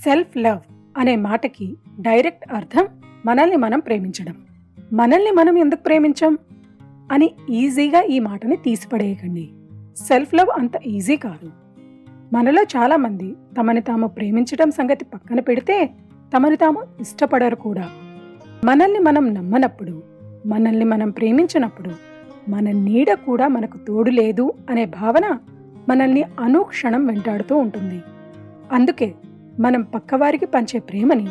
Self love అనే మాటకి direct అర్థం మనల్ని మనం ప్రేమించడం. మనల్ని మనం ఎందుకు ప్రేమించం అని ఈజీగా ఈ మాటని తీసిపడేయకండి. సెల్ఫ్ లవ్ అంత ఈజీ కాదు. మనలో చాలామంది తమని తాము ప్రేమించడం సంగతి పక్కన పెడితే తమని తాము ఇష్టపడరు కూడా. మనల్ని మనం నమ్మనప్పుడు, మనల్ని మనం ప్రేమించినప్పుడు మన నీడ కూడా మనకు తోడు లేదు అనే భావన మనల్ని అనుక్షణం వెంటాడుతూ ఉంటుంది. అందుకే మనం పక్కవారికి పంచే ప్రేమని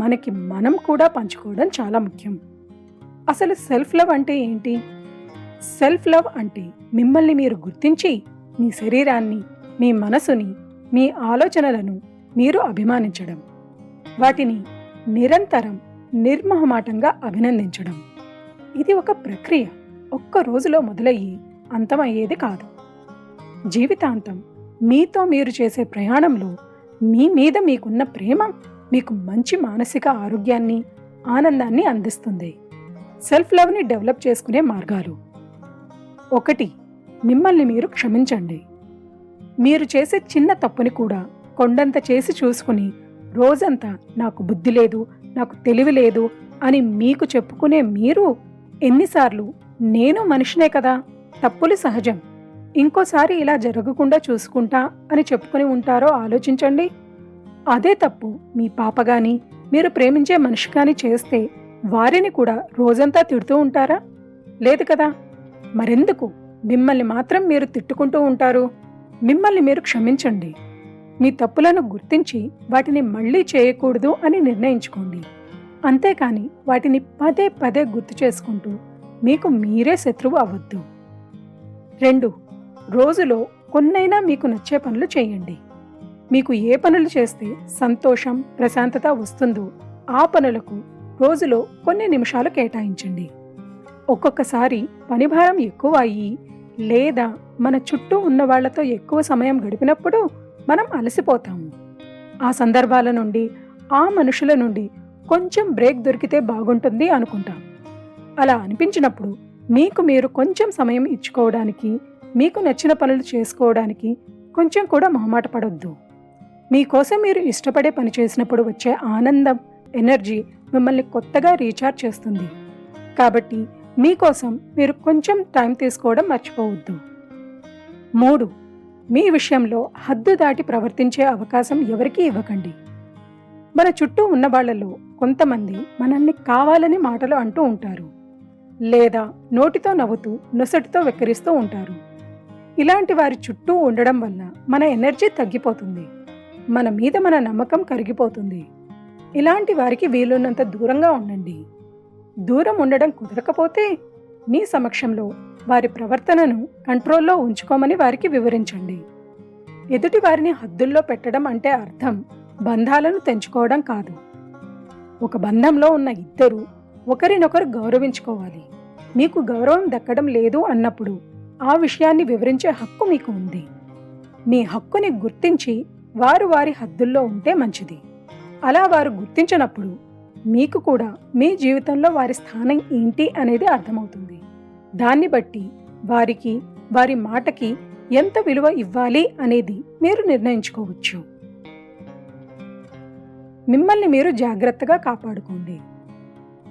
మనకి మనం కూడా పంచుకోవడం చాలా ముఖ్యం. అసలు సెల్ఫ్ లవ్ అంటే ఏంటి? సెల్ఫ్ లవ్ అంటే మిమ్మల్ని మీరు గుర్తించి మీ శరీరాన్ని, మీ మనసుని, మీ ఆలోచనలను మీరు అభిమానించడం, వాటిని నిరంతరం నిర్మోహమాటంగా అభినందించడం. ఇది ఒక ప్రక్రియ. ఒక్క రోజులో మొదలయ్యి అంతమయ్యేది కాదు. జీవితాంతం మీతో మీరు చేసే ప్రయాణంలో మీ మీద మీకున్న ప్రేమ మీకు మంచి మానసిక ఆరోగ్యాన్ని, ఆనందాన్ని అందిస్తుంది. సెల్ఫ్ లవ్ని డెవలప్ చేసుకునే మార్గాలు: 1. మిమ్మల్ని మీరు క్షమించండి. మీరు చేసే చిన్న తప్పుని కూడా కొండంత చేసి చూసుకుని రోజంతా నాకు బుద్ధి లేదు, నాకు తెలివి లేదు అని మీకు చెప్పుకునే మీరు ఎన్నిసార్లు నేను మనిషినే కదా, తప్పులు సహజం, ఇంకోసారి ఇలా జరగకుండా చూసుకుంటా అని చెప్పుకుని ఉంటారో ఆలోచించండి. అదే తప్పు మీ పాప గాని, మీరు ప్రేమించే మనిషి కానీ చేస్తే వారిని కూడా రోజంతా తిడుతూ ఉంటారా? లేదు కదా. మరెందుకు మిమ్మల్ని మాత్రం మీరు తిట్టుకుంటూ ఉంటారు? మిమ్మల్ని మీరు క్షమించండి. మీ తప్పులను గుర్తించి వాటిని మళ్ళీ చేయకూడదు అని నిర్ణయించుకోండి. అంతేకాని వాటిని పదే పదే గుర్తు చేసుకుంటూ మీకు మీరే శత్రువు అవ్వద్దు. 2. రోజులో కొన్నైనా మీకు నచ్చే పనులు చేయండి. మీకు ఏ పనులు చేస్తే సంతోషం, ప్రశాంతత వస్తుందో ఆ పనులకు రోజులో కొన్ని నిమిషాలు కేటాయించండి. ఒక్కొక్కసారి పనిభారం ఎక్కువ అయ్యి లేదా మన చుట్టూ ఉన్న వాళ్లతో ఎక్కువ సమయం గడిపినప్పుడు మనం అలసిపోతాము. ఆ సందర్భాల నుండి, ఆ మనుషుల నుండి కొంచెం బ్రేక్ దొరికితే బాగుంటుంది అనుకుంటాం. అలా అనిపించినప్పుడు మీకు మీరు కొంచెం సమయం ఇచ్చుకోవడానికి, మీకు నచ్చిన పనులు చేసుకోవడానికి కొంచెం కూడా మొహమాట పడొద్దు. మీకోసం మీరు ఇష్టపడే పని చేసినప్పుడు వచ్చే ఆనందం, ఎనర్జీ మిమ్మల్ని కొత్తగా రీఛార్జ్ చేస్తుంది. కాబట్టి మీకోసం మీరు కొంచెం టైం తీసుకోవడం మర్చిపోవద్దు. 3. మీ విషయంలో హద్దు దాటి ప్రవర్తించే అవకాశం ఎవరికీ ఇవ్వకండి. మన చుట్టూ ఉన్న వాళ్లలో కొంతమంది మనల్ని కావాలని మాటలు అంటూ ఉంటారు, లేదా నోటితో నవ్వుతూ నొసటితో వెక్కిరిస్తూ ఉంటారు. ఇలాంటి వారి చుట్టూ ఉండడం వల్ల మన ఎనర్జీ తగ్గిపోతుంది, మన మీద మన నమ్మకం కరిగిపోతుంది. ఇలాంటి వారికి వీలున్నంత దూరంగా ఉండండి. దూరం ఉండడం కుదరకపోతే మీ సమక్షంలో వారి ప్రవర్తనను కంట్రోల్లో ఉంచుకోమని వారికి వివరించండి. ఎదుటి వారిని హద్దుల్లో పెట్టడం అంటే అర్థం బంధాలను తెంచుకోవడం కాదు. ఒక బంధంలో ఉన్న ఇద్దరు ఒకరినొకరు గౌరవించుకోవాలి. మీకు గౌరవం దక్కడం లేదు అన్నప్పుడు ఆ విషయాన్ని వివరించే హక్కు మీకు ఉంది. మీ హక్కుని గుర్తించి వారు వారి హద్దుల్లో ఉంటే మంచిది. అలా వారు గుర్తించినప్పుడు మీకు కూడా మీ జీవితంలో వారి స్థానం ఏంటి అనేది అర్థమవుతుంది. దాన్ని బట్టి వారికి, వారి మాటకి ఎంత విలువ ఇవ్వాలి అనేది మీరు నిర్ణయించుకోవచ్చు. మిమ్మల్ని మీరు జాగ్రత్తగా కాపాడుకోండి.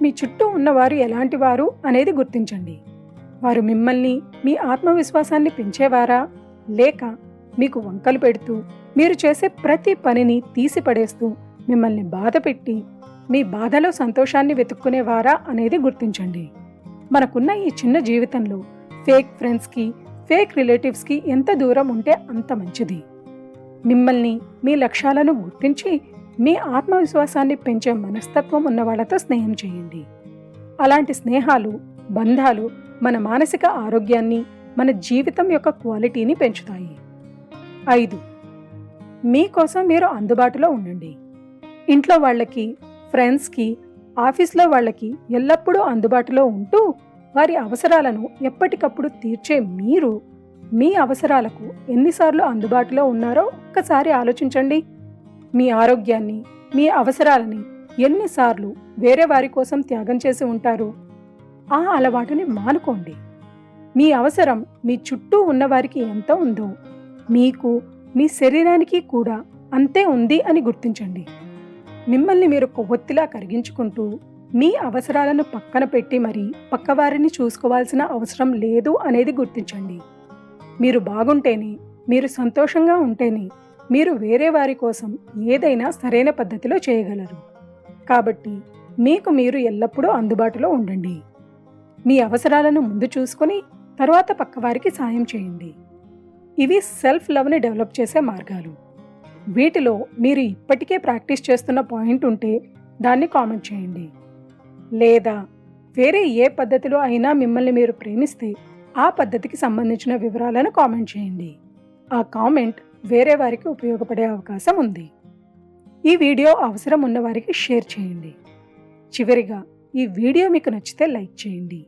మీ చుట్టూ ఉన్నవారు ఎలాంటి వారు అనేది గుర్తించండి. వారు మిమ్మల్ని, మీ ఆత్మవిశ్వాసాన్ని పెంచేవారా, లేక మీకు వంకలు పెడుతూ మీరు చేసే ప్రతి పనిని తీసిపడేస్తూ మిమ్మల్ని బాధ పెట్టి మీ బాధలో సంతోషాన్ని వెతుక్కునేవారా అనేది గుర్తించండి. మనకున్న ఈ చిన్న జీవితంలో ఫేక్ ఫ్రెండ్స్కి, ఫేక్ రిలేటివ్స్కి ఎంత దూరం ఉంటే అంత మంచిది. మిమ్మల్ని, మీ లక్ష్యాలను గుర్తించి మీ ఆత్మవిశ్వాసాన్ని పెంచే మనస్తత్వం ఉన్న వాళ్ళతో స్నేహం చేయండి. అలాంటి స్నేహాలు, బంధాలు మన మానసిక ఆరోగ్యాన్ని, మన జీవితం యొక్క క్వాలిటీని పెంచుతాయి. 5. మీకోసం మీరు అందుబాటులో ఉండండి. ఇంట్లో వాళ్ళకి, ఫ్రెండ్స్కి, ఆఫీస్లో వాళ్ళకి ఎల్లప్పుడూ అందుబాటులో ఉంటూ వారి అవసరాలను ఎప్పటికప్పుడు తీర్చే మీరు మీ అవసరాలకు ఎన్నిసార్లు అందుబాటులో ఉన్నారో ఒక్కసారి ఆలోచించండి. మీ ఆరోగ్యాన్ని, మీ అవసరాలని ఎన్నిసార్లు వేరే వారి కోసం త్యాగం చేసి ఉంటారు? ఆ అలవాటుని మానుకోండి. మీ అవసరం మీ చుట్టూ ఉన్నవారికి ఎంత ఉందో మీకు, మీ శరీరానికి కూడా అంతే ఉంది అని గుర్తించండి. మిమ్మల్ని మీరు కొవ్వొత్తిలా కరిగించుకుంటూ మీ అవసరాలను పక్కన పెట్టి మరీ పక్కవారిని చూసుకోవాల్సిన అవసరం లేదు అనేది గుర్తించండి. మీరు బాగుంటేనే, మీరు సంతోషంగా ఉంటేనే మీరు వేరే వారి కోసం ఏదైనా సరైన పద్ధతిలో చేయగలరు. కాబట్టి మీకు మీరు ఎల్లప్పుడూ అందుబాటులో ఉండండి. మీ అవసరాలను ముందు చూసుకొని తరువాత పక్కవారికి సాయం చేయండి. ఇవి సెల్ఫ్ లవ్ని డెవలప్ చేసే మార్గాలు. వీటిలో మీరు ఇప్పటికే ప్రాక్టీస్ చేస్తున్న పాయింట్ ఉంటే దాన్ని కామెంట్ చేయండి. లేదా వేరే ఏ పద్ధతిలో అయినా మిమ్మల్ని మీరు ప్రేమిస్తే ఆ పద్ధతికి సంబంధించిన వివరాలను కామెంట్ చేయండి. ఆ కామెంట్ వేరే వారికి ఉపయోగపడే అవకాశం ఉంది. ఈ వీడియో అవసరం ఉన్నవారికి షేర్ చేయండి. చివరిగా ఈ వీడియో మీకు నచ్చితే లైక్ చేయండి.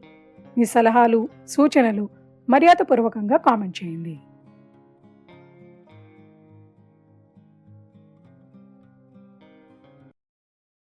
మీ సలహాలు, సూచనలు మర్యాదపూర్వకంగా కామెంట్ చేయండి.